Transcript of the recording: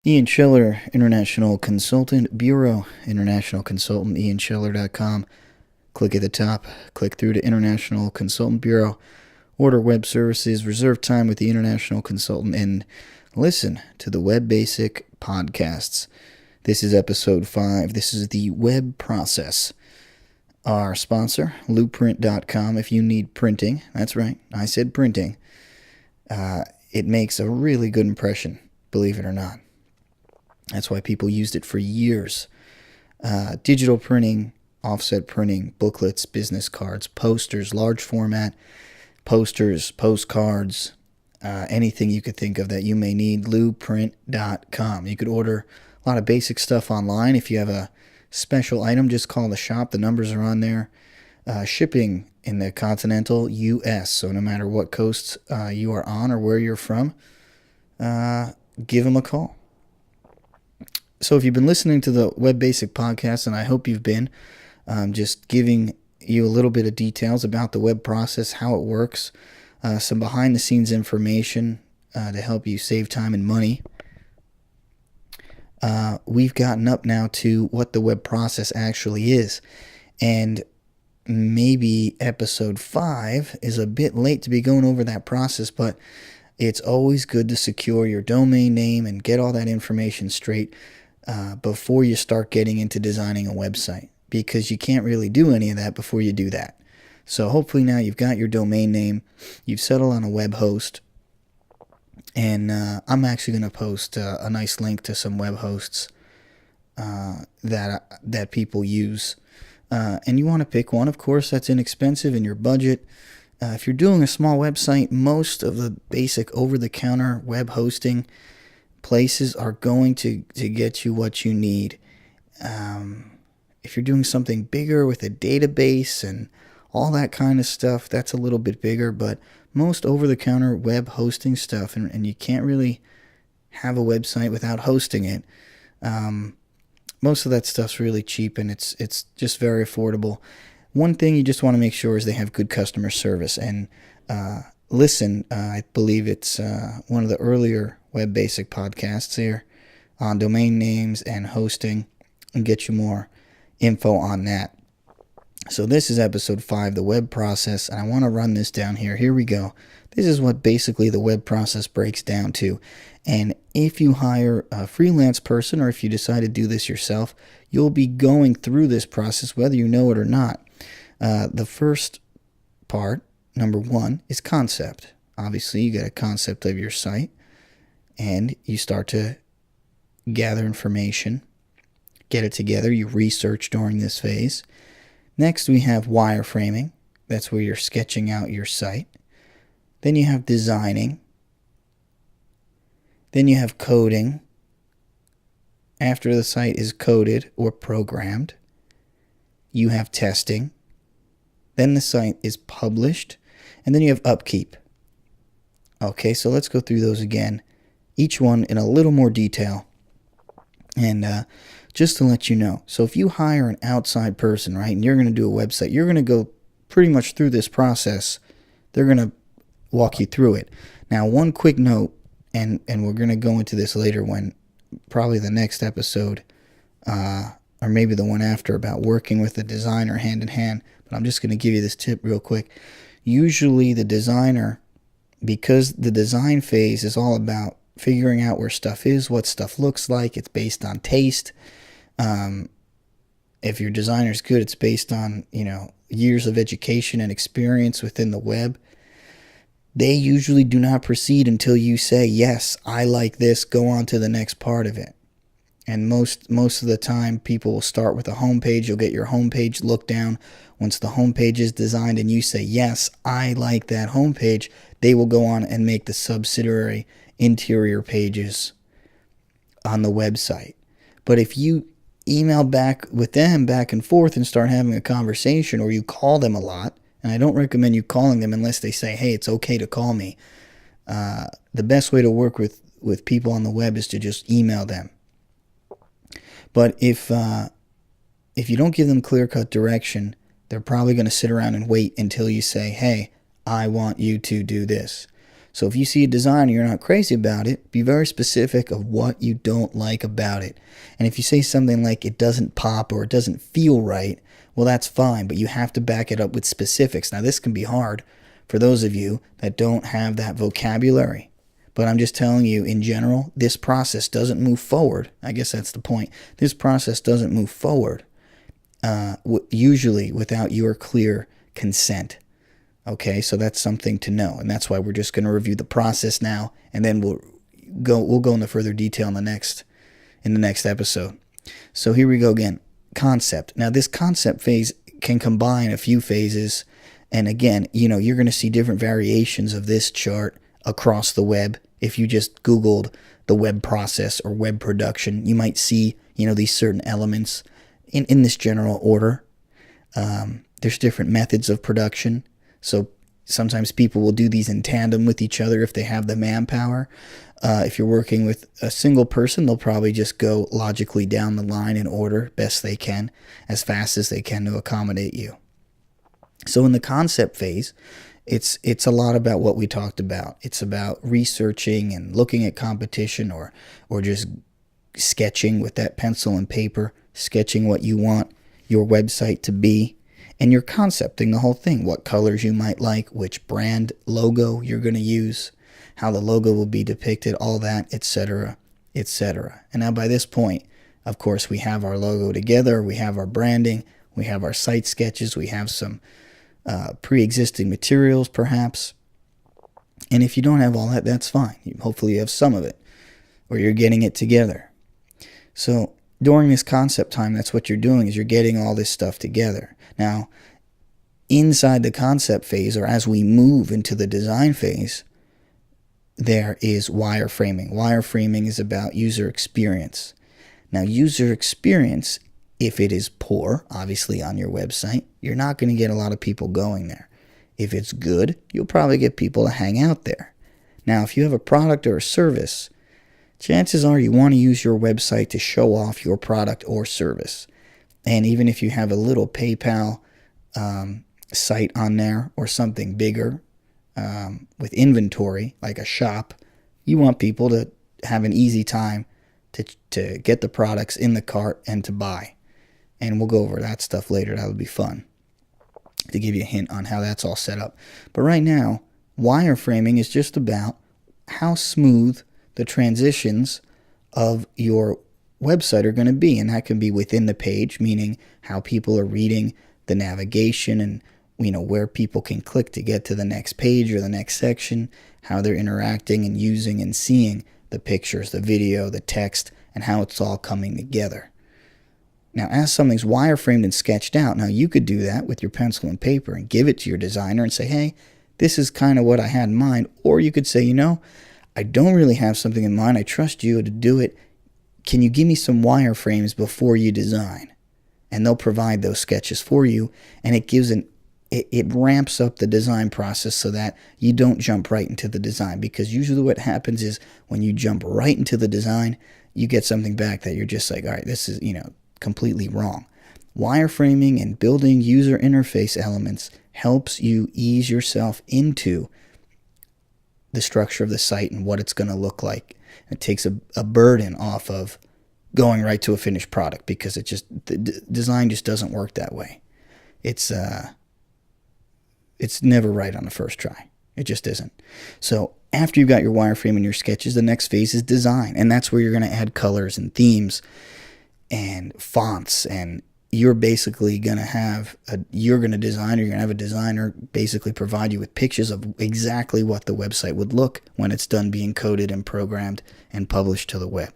Ian Scheller, International Consultant Bureau, International Consultant, IanScheller.com. Click at the top, click through to International Consultant Bureau, order web services, reserve time with the International Consultant, and listen to the Web Basic podcasts. This is episode 5. This is the web process. Our sponsor, Blueprint.com. If you need printing, that's right, I said printing. It makes a really good impression, believe it or not. That's why people used it for years. Digital printing, offset printing, booklets, business cards, posters, large format, posters, postcards, anything you could think of that you may need, Blueprint.com. You could order a lot of basic stuff online. If you have a special item, just call the shop. The numbers are on there. Shipping in the continental U.S., so no matter what coast you are on or where you're from, give them a call. So if you've been listening to the Web Basic podcast, and I hope you've been, just giving you a little bit of details about the web process, how it works, some behind-the-scenes information to help you save time and money. We've gotten up now to what the web process actually is, and maybe episode 5 is a bit late to be going over that process, but it's always good to secure your domain name and get all that information straight before you start getting into designing a website, because you can't really do any of that before you do that. So hopefully now you've got your domain name, you've settled on a web host, and I'm actually going to post a nice link to some web hosts that people use. And you want to pick one, of course, that's inexpensive in your budget. If you're doing a small website, most of the basic over-the-counter web hosting places are going to get you what you need. If you're doing something bigger with a database and all that kind of stuff, that's a little bit bigger, but most over-the-counter web hosting stuff, and you can't really have a website without hosting it. Most of that stuff's really cheap, and it's just very affordable. One thing you just want to make sure is they have good customer service. And listen, I believe it's one of the earlier Web Basic podcasts here on domain names and hosting, and get you more info on that. So this is episode 5, the web process, and I want to run this down here. Here we go. This is what basically the web process breaks down to. And if you hire a freelance person, or if you decide to do this yourself, you'll be going through this process whether you know it or not. The first part, number 1, is concept. Obviously, you get a concept of your site, and you start to gather information, get it together. You research during this phase. Next, we have wireframing. That's where you're sketching out your site. Then you have designing. Then you have coding. After the site is coded or programmed, you have testing. Then the site is published. And then you have upkeep. Okay, so let's go through those again. Each one in a little more detail. And just to let you know, so if you hire an outside person, right, and you're going to do a website, you're going to go pretty much through this process. They're going to walk you through it. Now, one quick note, and we're going to go into this later when probably the next episode, or maybe the one after, about working with a designer hand in hand, but I'm just going to give you this tip real quick. Usually the designer, because the design phase is all about figuring out where stuff is, what stuff looks like. It's based on taste. If your designer's good, it's based on, years of education and experience within the web. They usually do not proceed until you say, yes, I like this, go on to the next part of it. And most of the time, people will start with a homepage. You'll get your homepage look down. Once the homepage is designed and you say, yes, I like that homepage, they will go on and make the subsidiary interior pages on the website. But if you email back with them back and forth and start having a conversation, or you call them a lot, and I don't recommend you calling them unless they say, hey, it's okay to call me. The best way to work with people on the web is to just email them. But if you don't give them clear-cut direction, they're probably going to sit around and wait until you say, hey, I want you to do this. So if you see a design and you're not crazy about it, be very specific of what you don't like about it. And if you say something like it doesn't pop or it doesn't feel right, well, that's fine, but you have to back it up with specifics. Now, this can be hard for those of you that don't have that vocabulary. But I'm just telling you, in general, this process doesn't move forward. I guess that's the point. This process doesn't move forward usually without your clear consent. Okay, so that's something to know, and that's why we're just going to review the process now, and then we'll go into further detail in the next episode. So here we go again. Concept. Now this concept phase can combine a few phases, and again, you're going to see different variations of this chart across the web. If you just Googled the web process or web production, you might see these certain elements in this general order. There's different methods of production. So sometimes people will do these in tandem with each other if they have the manpower. If you're working with a single person, they'll probably just go logically down the line in order best they can, as fast as they can to accommodate you. So in the concept phase, it's a lot about what we talked about. It's about researching and looking at competition or just sketching with that pencil and paper, sketching what you want your website to be. And you're concepting the whole thing, what colors you might like, which brand logo you're going to use, how the logo will be depicted, all that, etc., etc. And now by this point, of course, we have our logo together, we have our branding, we have our site sketches, we have some pre-existing materials perhaps. And if you don't have all that, that's fine. Hopefully you have some of it, or you're getting it together. So during this concept time, that's what you're doing, is you're getting all this stuff together. Now, inside the concept phase, or as we move into the design phase, there is wireframing. Wireframing is about user experience. Now, user experience, if it is poor, obviously on your website, you're not going to get a lot of people going there. If it's good, you'll probably get people to hang out there. Now, if you have a product or a service, chances are you want to use your website to show off your product or service. And even if you have a little PayPal site on there or something bigger with inventory, like a shop, you want people to have an easy time to get the products in the cart and to buy. And we'll go over that stuff later. That'll be fun to give you a hint on how that's all set up. But right now, wireframing is just about how smooth the transitions of your website are going to be, and that can be within the page, meaning how people are reading the navigation and where people can click to get to the next page or the next section, how they're interacting and using and seeing the pictures, the video, the text, and how it's all coming together. Now, as something's wireframed and sketched out, now you could do that with your pencil and paper and give it to your designer and say, hey, this is kind of what I had in mind. Or you could say, I don't really have something in mind. I trust you to do it. Can you give me some wireframes before you design? And they'll provide those sketches for you, and it ramps up the design process so that you don't jump right into the design, because usually what happens is when you jump right into the design, you get something back that you're just like, all right, this is, completely wrong. Wireframing and building user interface elements helps you ease yourself into the structure of the site and what it's going to look like. It takes a burden off of going right to a finished product, because the design just doesn't work that way. It's never right on the first try. It just isn't. So after you've got your wireframe and your sketches, the next phase is design, and that's where you're going to add colors and themes and fonts, and you're basically going to have you're going to have a designer basically provide you with pictures of exactly what the website would look when it's done being coded and programmed and published to the web.